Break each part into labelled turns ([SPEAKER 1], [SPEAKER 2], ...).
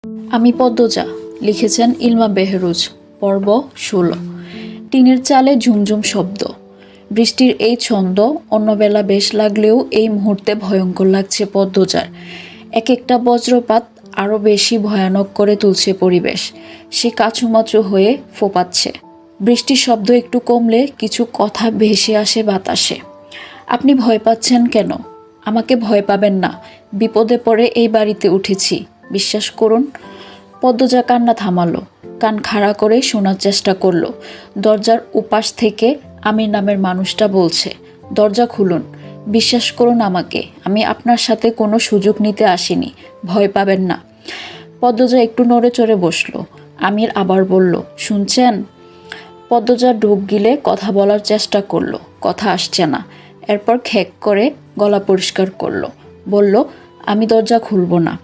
[SPEAKER 1] আমি পদ্মজা, লিখেছেন ইলমা বেহরুজ। পর্ব ১৬। টিনের চালে ঝুমঝুম শব্দ। বৃষ্টির এই ছন্দ অন্য বেলা বেশ লাগলেও এই মুহূর্তে ভয়ঙ্কর লাগছে পদ্মজার। এক একটা বজ্রপাত আরও বেশি ভয়ানক করে তুলছে পরিবেশ। সে কাঁচুমাচু হয়ে ফোপাচ্ছে। বৃষ্টির শব্দ একটু কমলে কিছু কথা ভেসে আসে বাতাসে। আপনি ভয় পাচ্ছেন কেন? আমাকে ভয় পাবেন না। বিপদে পড়ে এই বাড়িতে উঠেছি, বিশ্বাস করুন। পদ্মজা কান্না থামালো, কান খাড়া করে শোনার চেষ্টা করলো। দরজার উপাস থেকে আমির নামের মানুষটা বলছে, দরজা খুলুন, বিশ্বাস করুন আমাকে, আমি আপনার সাথে কোনো সুযোগ নিতে আসিনি, ভয় পাবেন না। পদ্মজা একটু নড়ে চড়ে বসলো। আমির আবার বলল, শুনছেন? পদ্মজা ডুব গিলে কথা বলার চেষ্টা করলো, কথা আসছে না। এরপর খেক করে গলা পরিষ্কার করলো, বলল, আমি দরজা খুলব না।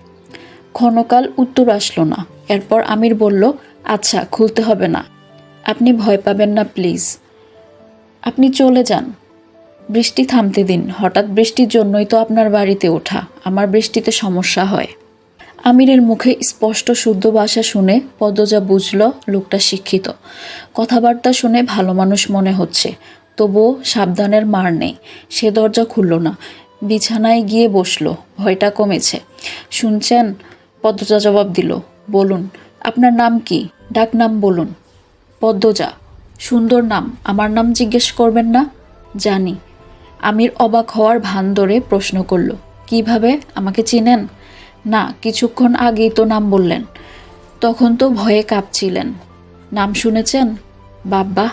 [SPEAKER 1] ক্ষণকাল উত্তর আসলো না। এরপর আমির বলল, আচ্ছা, খুলতে হবে না, আপনি ভয় পাবেন না প্লিজ, আপনি চলে যান, বৃষ্টি থামতে দিন। হঠাৎ বৃষ্টির জন্যই তো আপনার বাড়িতে ওঠা, আমার বৃষ্টিতে সমস্যা হয়। আমিরের মুখে স্পষ্ট শুদ্ধ ভাষা শুনে পদ্মজা বুঝল লোকটা শিক্ষিত। কথাবার্তা শুনে ভালো মানুষ মনে হচ্ছে, তবুও সাবধানের মার নেই। সে দরজা খুলল না, বিছানায় গিয়ে বসলো। ভয়টা কমেছে। শুনছেন? পদ্মজা জবাব দিল, বলুন, আপনার নাম কি? ডাক নাম বলুন। পদ্মজা। সুন্দর নাম, আমার নাম জিজ্ঞেস করবেন না? জানি। আমির অবাক হওয়ার ভান ধরে প্রশ্ন করল, কিভাবে? আমাকে চিনেন? না, কিছুক্ষণ আগেই তো নাম বললেন। তখন তো ভয়ে কাঁপছিলেন। নাম শুনেছেন? বাব্বা।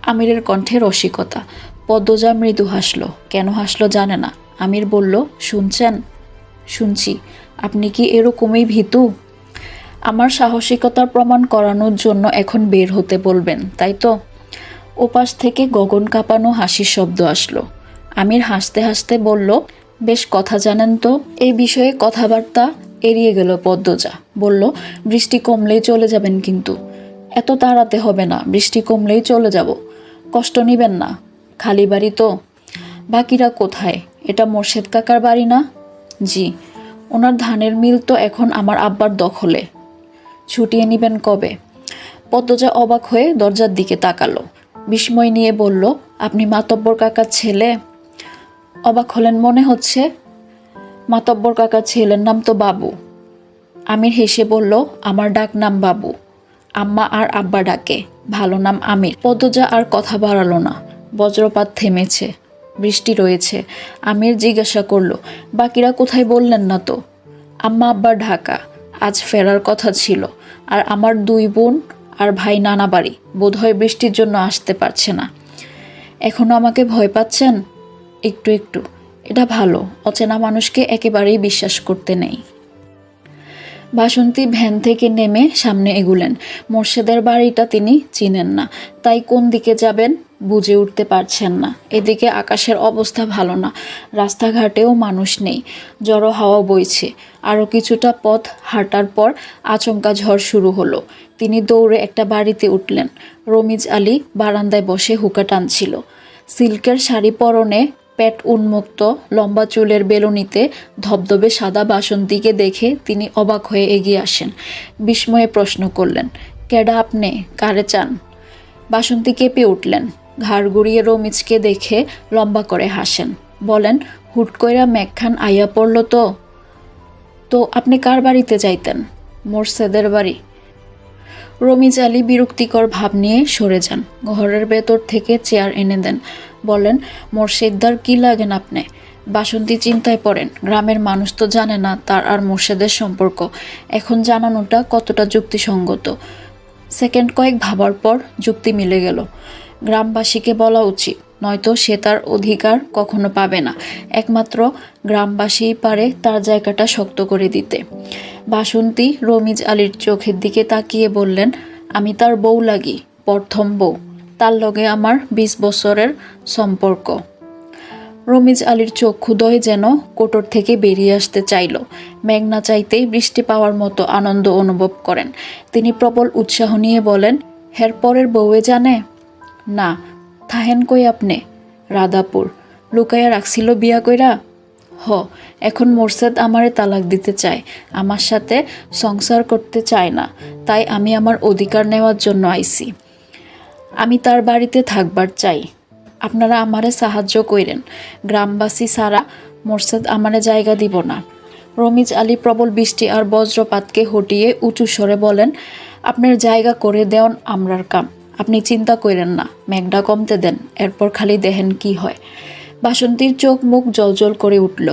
[SPEAKER 1] আমিরের কণ্ঠে রসিকতা। পদ্মজা মৃদু হাসল। কেন হাসল জানে না। আমির বলল, শুনছেন? শুনছি। আপনি কি এরকমই ভীতু? আমার সাহসিকতার প্রমাণ করানোর জন্য এখন বের হতে বলবেন, তাই তো? ওপাশ থেকে গগন কাঁপানো হাসির শব্দ আসলো। আমির হাসতে হাসতে বলল, বেশ কথা জানেন তো। এই বিষয়ে কথাবার্তা এড়িয়ে গেল পদ্মজা। বলল, বৃষ্টি কমলেই চলে যাবেন কিন্তু। এত তাড়াতে হবে না, বৃষ্টি কমলেই চলে যাব। কষ্ট নিবেন না, খালি বাড়ি তো। বাকিরা কোথায়? এটা মোর্শেদ কাকার বাড়ি না? জি। ওনার ধানের মিল তো এখন আমার আব্বার দখলে। ছুটিয়ে নিবেন কবে? পদ্মজা অবাক হয়ে দরজার দিকে তাকালো। বিস্ময় নিয়ে বলল, আপনি মাতব্বর কাকার ছেলে? অবাক হলেন মনে হচ্ছে। মাতব্বর কাকার ছেলের নাম তো বাবু। আমির হেসে বলল, আমার ডাক নাম বাবু, আম্মা আর আব্বা ডাকে, ভালো নাম আমির। পদ্মজা আর কথা বাড়ালো না। বজ্রপাত থেমেছে, বৃষ্টি রয়েছে। আমির জিজ্ঞাসা করলো, বাকিরা কোথায় বললেন না তো? আম্মা আব্বা ঢাকা, আজ ফেরার কথা ছিল। আর আমার 2 বোন আর ভাই নানা বাড়ি, বোধহয় বৃষ্টির জন্য আসতে পারছে না। এখনো আমাকে ভয় পাচ্ছেন? একটু একটু। এটা ভালো, অচেনা মানুষকে একেবারেই বিশ্বাস করতে নেই। বাসন্তী ভ্যান থেকে নেমে সামনে এগুলেন। মোর্শেদের বাড়িটা তিনি চিনেন না, তাই কোন দিকে যাবেন বুঝে উঠতে পারছেন না। এদিকে আকাশের অবস্থা ভালো না, রাস্তাঘাটেও মানুষ নেই, জড়ো হাওয়া বইছে। আরও কিছুটা পথ হাঁটার পর আচমকা ঝড় শুরু হলো। তিনি দৌড়ে একটা বাড়িতে উঠলেন। রমিজ আলী বারান্দায় বসে হুকা টানছিল। সিল্কের শাড়ি পরনে, পেট উন্মুক্ত, লম্বা চুলের বেলুনিতে ধবধবে সাদা বাসন্তীকে দেখে তিনি অবাক হয়ে এগিয়ে আসেন। বিস্ময়ে প্রশ্ন করলেন, কেডা আপনি? কারে চান? বাসন্তী কেঁপে উঠলেন। ঘাড় ঘুরিয়ে রমিজকে দেখে লম্বা করে হাসেন। বলেন, হুট কইরা মেঘখান আইয়া পড়ল তো। তো আপনি কার বাড়িতে যাইতেন? মোর্শেদের বাড়ি। রমিজ আলী বিরক্তিকর ভাব নিয়ে সরে যান। ঘরের ভেতর থেকে চেয়ার এনে দেন। বলেন, মোর্শেদদার কি লাগেন আপনি? বাসন্তী চিন্তায় পড়েন। গ্রামের মানুষ তো জানে না তার আর মোর্শেদের সম্পর্ক। এখন জানানোটা কতটা যুক্তিসঙ্গত। সেকেন্ড কয়েক ভাবার পর যুক্তি মিলে গেল। গ্রামবাসীকে বলা উচিত, নয়তো সে তার অধিকার কখনো পাবে না। একমাত্র গ্রামবাসীই পারে তার জায়গাটা শক্ত করে দিতে। বাসন্তী রমিজ আলীর চোখের দিকে তাকিয়ে বললেন, আমি তার বউ লাগি, প্রথম বউ। তার লগে আমার 20 বছরের সম্পর্ক। রমিজ আলীর চক্ষুদ্বয় যেন কোটর থেকে বেরিয়ে আসতে চাইল। মেঘনা চাইতেই বৃষ্টি পাওয়ার মতো আনন্দ অনুভব করেন। তিনি প্রবল উৎসাহ নিয়ে বলেন, হের পরের বউয়ে জানে? না। থাহেন কই আপনি? রাধাপুর। লুকাইয়া রাখছিল বিয়া কইরা? হ, হ, এখন মোরশেদ আমারে তালাক দিতে চায়, আমার সাথে সংসার করতে চায় না, তাই আমি আমার অধিকার নেওয়ার জন্য আইছি। আমি তার বাড়িতে থাকবার চাই, আপনারা আমারে সাহায্য কইরেন, গ্রামবাসী সারা মোরশেদ আমারে জায়গা দিব না। রমিজ আলী প্রবল বৃষ্টি আর বজ্রপাতকে হটিয়ে উঁচু স্বরে বলেন, আপনার জায়গা করে দেওয়ান আমরার কাম, আপনি চিন্তা কইরেন না, মেঘটা কমতে দেন, এরপর খালি দেখেন কি হয়। বাসন্তীর চোখ মুখ জলজল করে উঠল,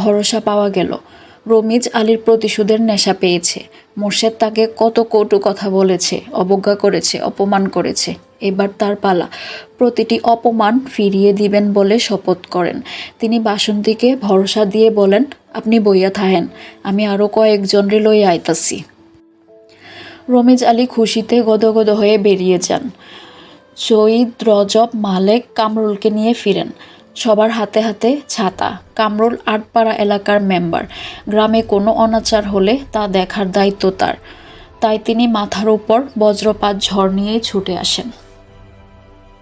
[SPEAKER 1] ভরসা পাওয়া গেল। রমিজ আলীর প্রতিশোধের নেশা পেয়েছে। মোর্শেদ তাকে কত কটু কথা বলেছে, অবজ্ঞা করেছে, অপমান করেছে। এবার তার পালা, প্রতিটি অপমান ফিরিয়ে দিবেন বলে শপথ করেন। তিনি বাসন্তীকে ভরসা দিয়ে বলেন, আপনি বইয়া থাহেন, আমি আরও কয়েকজনরে লইয়া আইতাছি। রমিজ আলী খুশিতে গদগদ হয়ে বেরিয়ে যান। সঈদ, রজব, মালেক, কামরুলকে নিয়ে ফিরেন। সবার হাতে হাতে ছাতা। কামরুল আটপাড়া এলাকার মেম্বার, গ্রামে কোনো অনাচার হলে তা দেখার দায়িত্ব তার, তাই তিনি মাথার উপর বজ্রপাত ঝড় নিয়েই ছুটে আসেন।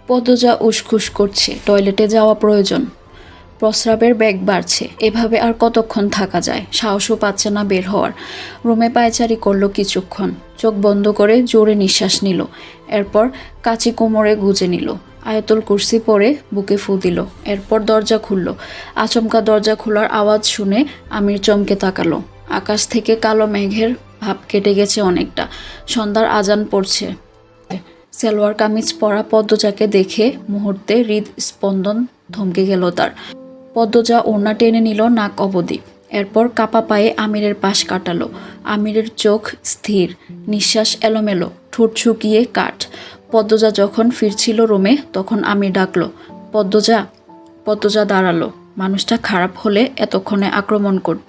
[SPEAKER 1] পদজা উসখুস করছে, টয়লেটে যাওয়া প্রয়োজন, প্রস্রাবের বেগ বাড়ছে, এভাবে আর কতক্ষণ থাকা যায়, সাহসও পাচ্ছে না বের হওয়ার। রুমে পায়চারি করলো কিছুক্ষণ, চোখ বন্ধ করে জোরে নিঃশ্বাস নিল, এরপর কাচি কোমরে গুজে নিল, আয়াতুল কুরসি পরে বুকে ফু দিল, এরপর দরজা খুলল। আচমকা দরজা খোলার আওয়াজ শুনে আমির চমকে তাকালো। আকাশ থেকে কালো মেঘের ভাব কেটে গেছে অনেকটা, সন্ধ্যার আজান পড়ছে। সালোয়ার কামিজ পরা পদ্মজাকে দেখে মুহূর্তে হৃদস্পন্দন থমকে গেল তার। পদ্মজা ওড়না টেনে নিল নাক অবধি, এরপর কাপা পায়ে আমিরের পাশ কাটালো। আমিরের চোখ স্থির, নিঃশ্বাস এলোমেলো, ঠোঁট শুকিয়ে কাঠ। পদ্মজা যখন ফিরছিল রুমে তখন আমির ডাকলো, পদ্মজা। পদ্মজা দাঁড়ালো। মানুষটা খারাপ হলে এতক্ষণে আক্রমণ করত,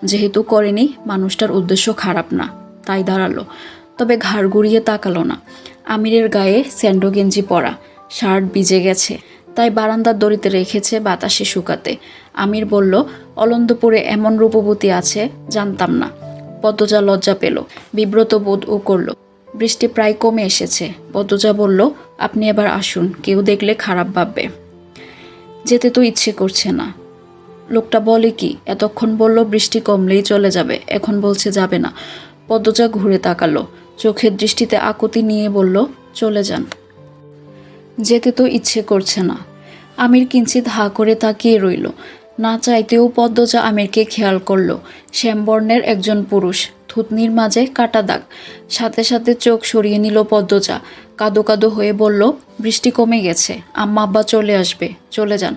[SPEAKER 1] যেহেতু করেনি মানুষটার উদ্দেশ্য খারাপ না, তাই দাঁড়ালো। তবে ঘাড় ঘুরিয়ে তাকালো না। আমিরের গায়ে স্যান্ডো গেঞ্জি পরা, শার্ট ভিজে গেছে, তাই বারান্দার দড়িতে রেখেছে বাতাসে শুকাতে। আমির বলল, অলন্দপুরে এমন রূপবতী আছে, জানতাম না। পদ্মজা লজ্জা পেল, বিব্রত বোধও করল। বৃষ্টি প্রায় কমে এসেছে। পদ্মজা বলল, আপনি এবার আসুন, কেউ দেখলে খারাপ ভাববে। যেতে তো ইচ্ছে করছে না। লোকটা বলে কি, এতক্ষণ বলল বৃষ্টি কমলেই চলে যাবে, এখন বলছে যাবে না। পদ্মজা ঘুরে তাকালো, চোখের দৃষ্টিতে আকুতি নিয়ে বলল, চলে যান। যেতে তো ইচ্ছে করছে না। আমির কিঞ্চিত হা করে তাকিয়ে রইল। না চাইতেও পদ্মজা আমিরকে খেয়াল করল। শ্যামবর্ণের একজন পুরুষ, থুতনির মাঝে কাটা দাগ। সাথে সাথে চোখ সরিয়ে নিল পদ্মজা, কাদো কাদো হয়ে বলল, বৃষ্টি কমে গেছে, আম্মা আব্বা চলে আসবে, চলে যান।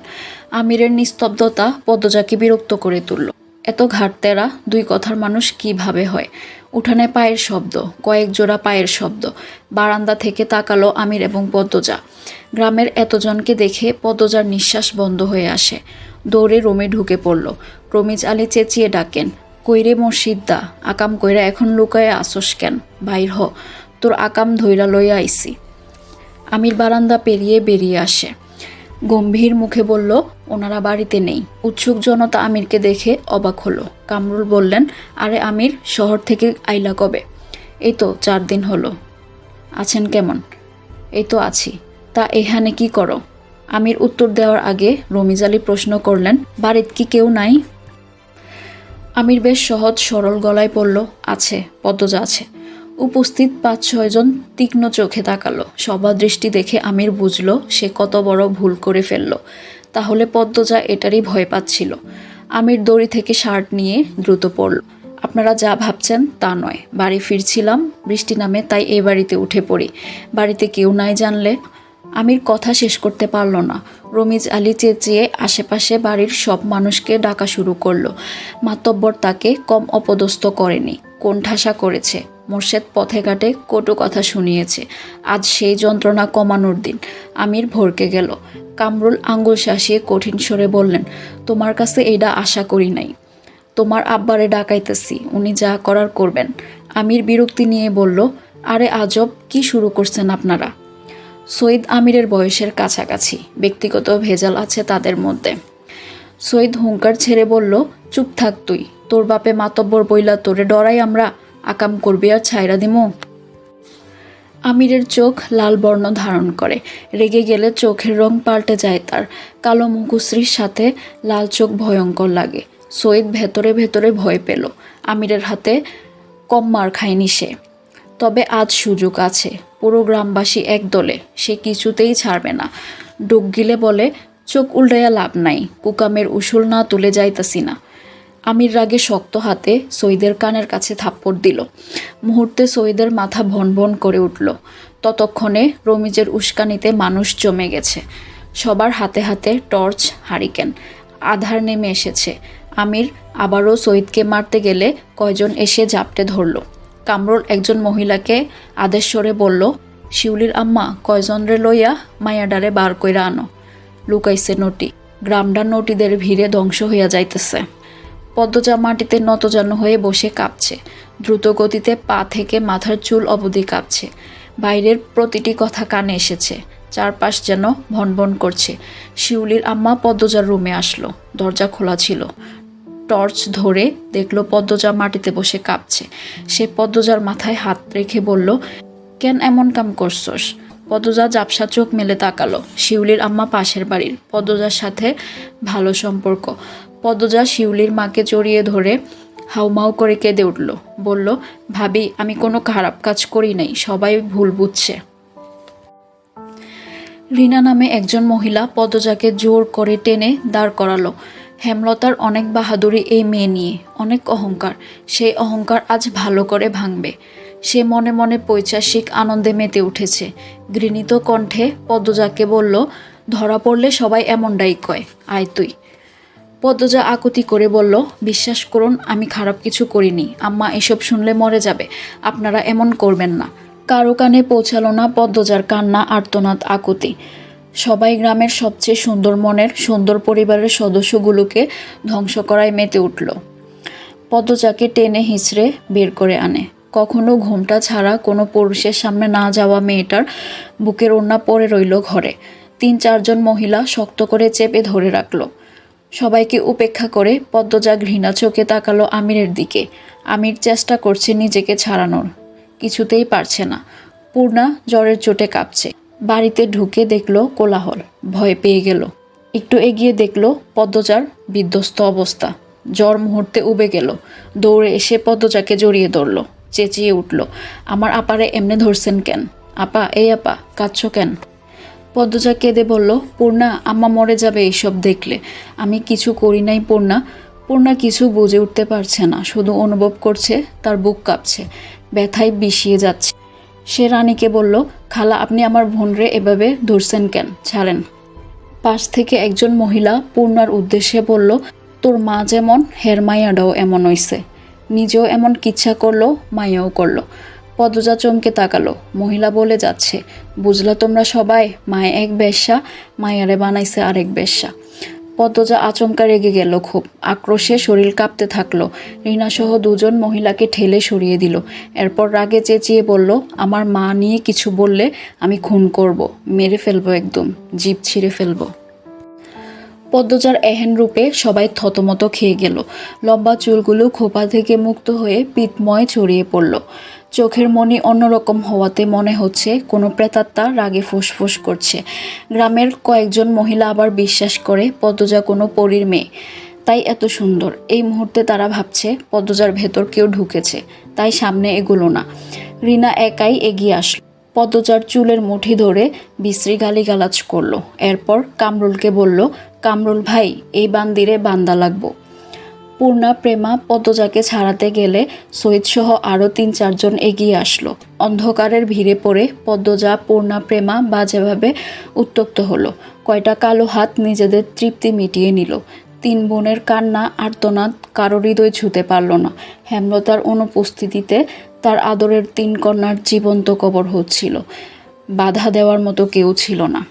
[SPEAKER 1] আমিরের নিস্তব্ধতা পদ্মজাকে বিরক্ত করে তুলল। এত ঘাটতেরা দুই কথার মানুষ কিভাবে হয়। উঠানে পায়ের শব্দ, কয়েক জোড়া পায়ের শব্দ। বারান্দা থেকে তাকালো আমির এবং পদ্মজা। গ্রামের এতজনকে দেখে পদ্মজার নিঃশ্বাস বন্ধ হয়ে আসে। দৌড়ে রুমে ঢুকে পড়ল। রমিজ আলী চেঁচিয়ে ডাকেন, কইরে মসজিদদা, আকাম কইরা এখন লুকায়ে আসস কেন? বাইর হ, তোর আকাম ধইরা লইয়া আইসি। আমির বারান্দা পেরিয়ে বেরিয়ে আসে। গম্ভীর মুখে বলল, ওনারা বাড়িতে নেই। উৎসুক জনতা আমিরকে দেখে অবাক হলো। কামরুল বললেন, আরে আমির, শহর থেকে আইলা কবে? এই তো 4 দিন হলো। আছেন কেমন? এই তো আছি। তা এখানে কি করো? আমির উত্তর দেওয়ার আগে রমিজ আলী প্রশ্ন করলেন, বাড়িতে কি কেউ নাই? আমির বেশ সহজ সরল গলায় বলল, আছে, পদ্মজা আছে। উপস্থিত 5-6 জন তীক্ষ্ণ চোখে তাকালো। সবার দৃষ্টি দেখে আমির বুঝল সে কত বড় ভুল করে ফেলল। তাহলে পদ্মজা এটারই ভয় পাচ্ছিল। আমির দড়ি থেকে শার্ট নিয়ে দ্রুত পড়ল। আপনারা যা ভাবছেন তা নয়, বাড়ি ফিরছিলাম, বৃষ্টি নামে, তাই এই বাড়িতে উঠে পড়ি। বাড়িতে কেউ নাই জানলে। আমির কথা শেষ করতে পারল না। রমিজ আলী চেঁচিয়ে আশেপাশে বাড়ির সব মানুষকে ডাকা শুরু করলো। মাতব্বর তাকে কম অপদস্থ করেনি, কোণঠাসা করেছে। মোর্শেদ পথে ঘাটে কটু কথা শুনিয়েছে। আজ সেই যন্ত্রণা কমানোর দিন। আমির ভরকে গেল। কামরুল আঙ্গুল শাসিয়ে কঠিন স্বরে বললেন, তোমার কাছে এইটা আশা করি নাই। তোমার আব্বারে ডাকাইতেছি, উনি যা করার করবেন। আমির বিরক্তি নিয়ে বলল, আরে আজব, কি শুরু করছেন আপনারা? সঈদ আমিরের বয়সের কাছাকাছি, ব্যক্তিগত ভেজাল আছে তাদের মধ্যে। সঈদ হুঙ্কার ছেড়ে বলল, চুপ থাক তুই, তোর বাপে মাতব্বর বইলা তোরে ডরাই আমরা, আকাম করবি আর ছাইরা দিমু? আমিরের চোখ লাল বর্ণ ধারণ করে। রেগে গেলে চোখের রং পাল্টে যায় তার। কালো মুখশ্রীর সাথে লাল চোখ ভয়ঙ্কর লাগে। সৈয়দ ভেতরে ভেতরে ভয় পেল। আমিরের হাতে কম মার খায়নি সে। তবে আজ সুযোগ আছে। পুরো গ্রামবাসী একদলে, সে কিছুতেই ছাড়বে না। ডুক গিলে বলে, চোখ উল্টাইয়া লাভ নাই, কুকামের উসুল না তুলে যাইতাছি না। আমির রাগে শক্ত হাতে সৈয়দের কানের কাছে থাপ্পড় দিল। মুহূর্তে সৈয়দের মাথা ভন ভন করে উঠল। ততক্ষণে রমিজের উস্কানিতে মানুষ জমে গেছে। সবার হাতে হাতে টর্চ, হারিকেন। আধার নেমে এসেছে। আমির আবারও সৈয়দকে মারতে গেলে কয়জন এসে জাপটে ধরল। কামরুল একজন মহিলাকে আদেশ স্বরে বলল, শিউলির আম্মা কয়জনরে লইয়া মায়াডারে বার কইরা আনো। লুকাইছে নটি। গ্রামডা নটিদের ভিড়ে ধ্বংস হইয়া যাইতেছে। পদ্মজা মাটিতে নতজানু হয়ে বসে কাঁপছে। দ্রুত গতিতে পা থেকে মাথার চুল অবধি কাঁপছে। বাইরের প্রতিটি কথা কানে এসেছে। চারপাশ যেন ভনভন করছে। শিউলির আম্মা পদ্মজার রুমে আসলো। দরজা খোলা ছিল। টর্চ ধরে দেখলো পদ্মজা মাটিতে বসে কাঁপছে। সে পদ্মজার মাথায় হাত রেখে বলল, কেন এমন কাম করছস? পদ্মজা ঝাপসা চোখ মেলে তাকালো। শিউলির আম্মা পাশের বাড়ির। পদ্মজার সাথে ভালো সম্পর্ক। পদ্মজা শিউলির মাকে জড়িয়ে ধরে হাউমাউ করে কেঁদে উঠল। বলল, ভাবি, আমি কোনো খারাপ কাজ করি নাই, সবাই ভুল বুঝছে। রিনা নামে একজন মহিলা পদ্মজাকে জোর করে টেনে দাঁড় করালো। হেমলতার অনেক বাহাদুরি এই মেয়ে নিয়ে, অনেক অহংকার। সেই অহংকার আজ ভালো করে ভাঙবে। সে মনে মনে পৈশাসিক আনন্দে মেতে উঠেছে। ঘৃণিত কণ্ঠে পদ্মজাকে বলল, ধরা পড়লে সবাই এমনটাই কয়, আয় তুই। পদ্মজা আকুতি করে বলল, বিশ্বাস করুন, আমি খারাপ কিছু করিনি। আম্মা এসব শুনলে মরে যাবে। আপনারা এমন করবেন না। কারো কানে পৌঁছালো না পদ্মজার কান্না, আর্তনাদ, আকুতি। সবাই গ্রামের সবচেয়ে সুন্দর মনের, সুন্দর পরিবারের সদস্যগুলোকে ধ্বংস করায় মেতে উঠল। পদ্মজাকে টেনে হিঁচড়ে বের করে আনে। কখনো ঘোমটা ছাড়া কোনো পুরুষের সামনে না যাওয়া মেয়েটার বুকের ওড়না পরে রইল ঘরে। 3-4 মহিলা শক্ত করে চেপে ধরে রাখল। সবাইকে উপেক্ষা করে পদ্মজা ঘৃণা চোখে তাকালো আমিরের দিকে। আমির চেষ্টা করছে নিজেকে ছাড়ানোর, কিছুতেই পারছে না। পূর্ণা জ্বরের চোটে কাঁপছে। বাড়িতে ঢুকে দেখলো কোলাহল। ভয় পেয়ে গেল। একটু এগিয়ে দেখলো পদ্মজার বিধ্বস্ত অবস্থা। জ্বর মুহূর্তে উবে গেল। দৌড়ে এসে পদ্মজাকে জড়িয়ে ধরল। চেঁচিয়ে উঠল, আমার আপারে এমনে ধরছেন কেন? আপা, এই আপা, কাঁদছ কেন? পদ্মজা কেঁদে বলল, পূর্ণা, আম্মা মরে যাবে এইসব দেখলে। আমি কিছু করি নাই পূর্ণা। পূর্ণা কিছু বুঝে উঠতে পারছে না, শুধু অনুভব করছে তার বুক কাঁপছে, ব্যথায় বিষিয়ে যাচ্ছে। সে রানীকে বলল, খালা, আপনি আমার বোনরে এভাবে ধরছেন কেন? ছাড়েন। পাশ থেকে একজন মহিলা পূর্ণার উদ্দেশ্যে বলল, তোর মা যেমন, হের মাইয়াটাও এমন হইছে। নিজেও এমন কিচ্ছা করলো, মাইয়াও করলো। পদ্মজা চমকে তাকালো। মহিলা বলে যাচ্ছে, বুঝলা তোমরা সবাই, মায়ে এক বেশ্যা, মায়ারে বানাইছে আরেক বেশ্যা। পদ্মজা আচমকা রেগে গেল খুব। আক্রোশে শরীর কাঁপতে থাকলো। রিনাসহ 2 মহিলাকে ঠেলে সরিয়ে দিল। এরপর রাগে চেঁচিয়ে বলল, আমার মা নিয়ে কিছু বললে আমি খুন করব, মেরে ফেলবো, একদম জিভ ছিঁড়ে ফেলবো। পদ্মজার এহেন রূপে সবাই থতমত খেয়ে গেল। লম্বা চুলগুলো খোপা থেকে মুক্ত হয়ে পিঠময় ছড়িয়ে পড়ল। চোখের মনি অন্যরকম হওয়াতে মনে হচ্ছে কোনো প্রেতাত্মা রাগে ফুসফুস করছে। গ্রামের কয়েকজন মহিলা আবার বিশ্বাস করে পদ্মজা কোনো পরীর মেয়ে, তাই এত সুন্দর। এই মুহূর্তে তারা ভাবছে পদ্মজার ভেতর কেউ ঢুকেছে, তাই সামনে এগোলো না। রিনা একাই এগিয়ে আসলো। পদ্মজার চুলের মুঠি ধরে বিশ্রী গালিগালাজ করলো। এরপর কামরুলকে বলল, কামরুল ভাই, এই বান্দিরে বান্দা লাগবো। পূর্ণা, প্রেমা পদ্মজাকে ছাড়াতে গেলে সৈয়দসহ আরও 3-4 এগিয়ে আসলো। অন্ধকারের ভিড়ে পড়ে পদ্মজা, পূর্ণা, প্রেমা বাজেভাবে উত্তক্ত হলো। কয়টা কালো হাত নিজেদের তৃপ্তি মিটিয়ে নিল। 3 বোনের কান্না, আর্তনাদ কারো হৃদয় ছুঁতে পারল না। হেমলতার অনুপস্থিতিতে তার আদরের 3 কন্যার জীবন্ত কবর হচ্ছিল। বাধা দেওয়ার মতো কেউ ছিল না।